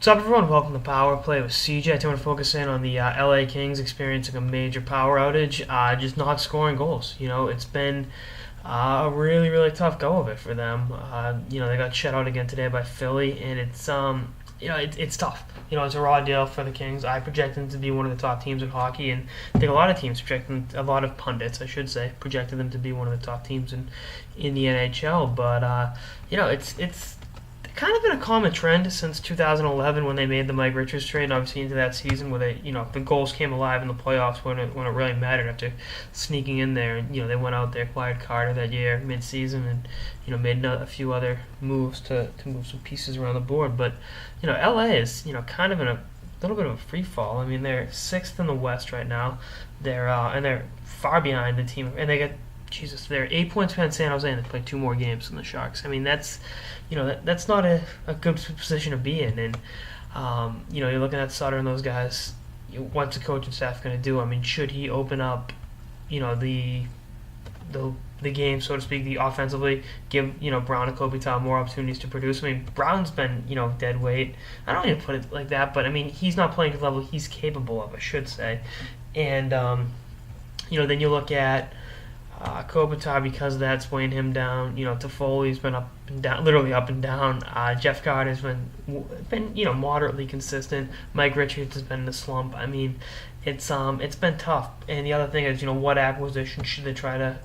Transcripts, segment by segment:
What's up, everyone? Welcome to Power Play with CJ. I want to focus in on the LA Kings experiencing a major power outage, just not scoring goals. It's been a really, really tough go of it for them. They got shut out again today by Philly, and it's tough. It's a raw deal for the Kings. I project them to be one of the top teams in hockey, and I think a lot of teams a lot of pundits, I should say, projected them to be one of the top teams in the NHL. But it's kind of been a common trend since 2011 when they made the Mike Richards trade, and obviously into that season where the goals came alive in the playoffs when it really mattered after sneaking in there. And they went out there, acquired Carter that year mid-season, and made a few other moves to move some pieces around the board. But LA is kind of in a little bit of a free fall. I mean, they're sixth in the West right now. They're far behind the team, and they got. Jesus, they're 8 points behind San Jose, and they play 2 more games than the Sharks. I mean, that's not a good position to be in. And you're looking at Sutter and those guys. What's the coaching staff going to do? I mean, should he open up, the game, so to speak, the offensively, give Brown and Kopitar more opportunities to produce? I mean, Brown's been dead weight. I don't even put it like that, but I mean, he's not playing to the level he's capable of, I should say. And then you look at Kopitar, because that's weighing him down. Toffoli's been up and down, literally up and down. Jeff Carter's been moderately consistent. Mike Richards has been in a slump. I mean, it's been tough. And the other thing is, what acquisition should they try to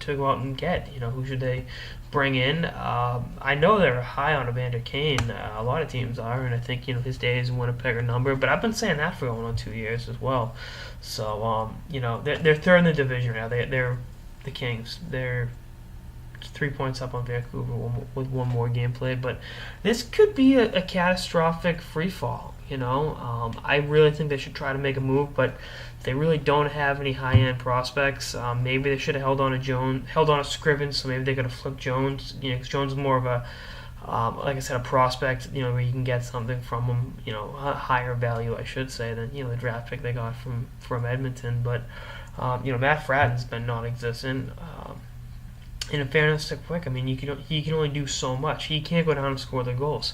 go out and get? Who should they bring in? I know they're high on Evander Kane. A lot of teams are, and I think his days in Winnipeg are numbered. But I've been saying that for going on 2 years as well. So they're third in the division right now. They're the Kings. They're 3 points up on Vancouver with one more game played, but this could be a catastrophic free fall. I really think they should try to make a move, but they really don't have any high-end prospects. Maybe they should have held on a Scriven, so maybe they could have flipped Jones. Because Jones is more of a like I said, a prospect, where you can get something from him, a higher value, I should say, than the draft pick they got from Edmonton. But Matt Fratton's been non-existent. And in fairness to Quick, I mean, he can only do so much. He can't go down and score the goals.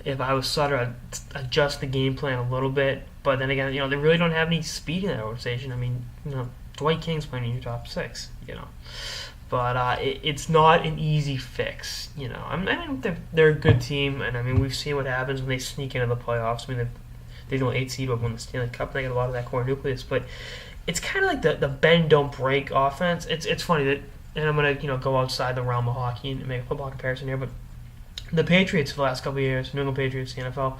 If I was Sutter, I'd adjust the game plan a little bit. But then again, they really don't have any speed in that organization. I mean, Dwight King's playing in your top six. But it's not an easy fix. I mean, they're a good team, and I mean, we've seen what happens when they sneak into the playoffs. I mean, they're the 8 seed won the Stanley Cup. They got a lot of that core nucleus, but it's kind of like the bend don't break offense. It's funny that, and I'm gonna go outside the realm of hockey and make a football comparison here, but the Patriots for the last couple of years, New England Patriots, the NFL,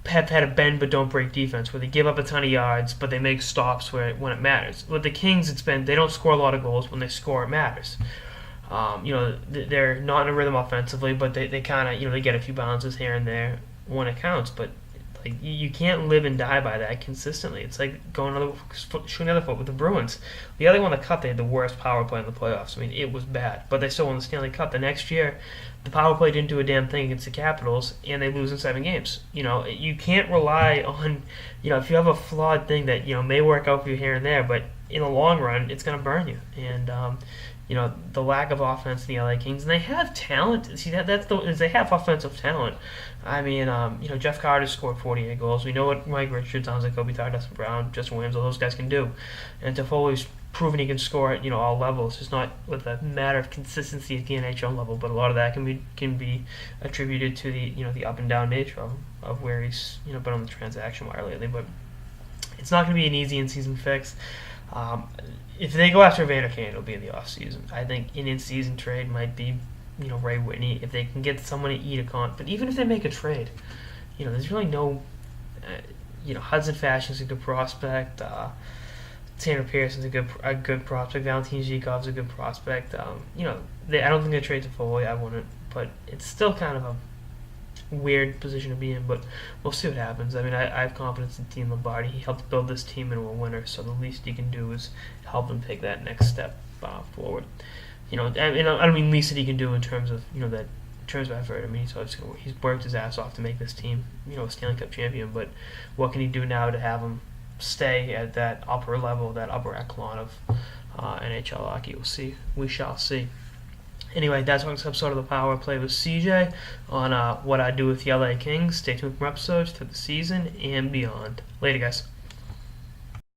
have had a bend but don't break defense where they give up a ton of yards but they make stops when it matters. With the Kings, it's been they don't score a lot of goals. When they score, it matters. They're not in a rhythm offensively, but they kind of they get a few bounces here and there when it counts, but you can't live and die by that consistently. It's like shooting the other foot with the Bruins. The other one, the Cup, they had the worst power play in the playoffs. I mean, it was bad, but they still won the Stanley Cup. The next year, the power play didn't do a damn thing against the Capitals, and they lose in 7 games. You can't rely on, if you have a flawed thing that may work out for you here and there, but in the long run, it's going to burn you. And the lack of offense in the LA Kings, and they have talent. See, they have offensive talent. I mean, Jeff Carter scored 48 goals. We know what Mike Richards, Kopitar, Dustin Brown, Justin Williams, all those guys can do. And Toffoli's proven he can score at all levels. It's not with a matter of consistency at the NHL level, but a lot of that can be attributed to the up and down nature of where he's been on the transaction wire lately. But it's not going to be an easy in-season fix. If they go after Evander Kane, it'll be in the offseason. I think an in-season trade might be, Ray Whitney, if they can get someone to eat a con. But even if they make a trade, there's really no, Hudson Fashion's a good prospect. Tanner Pearson's a good prospect. Valentin Zhikov's a good prospect. I don't think they trade to Foley. I wouldn't, but it's still kind of a weird position to be in, but we'll see what happens. I mean, I have confidence in Dean Lombardi. He helped build this team into a winner, so the least he can do is help them take that next step forward. I don't mean least that he can do in terms of that in terms of effort. I mean, he's worked his ass off to make this team a Stanley Cup champion, but what can he do now to have him stay at that upper level, that upper echelon of NHL hockey? We shall see. Anyway, that's one episode of the Power Play with CJ on what I do with the LA Kings. Stay tuned for episodes through the season and beyond. Later, guys.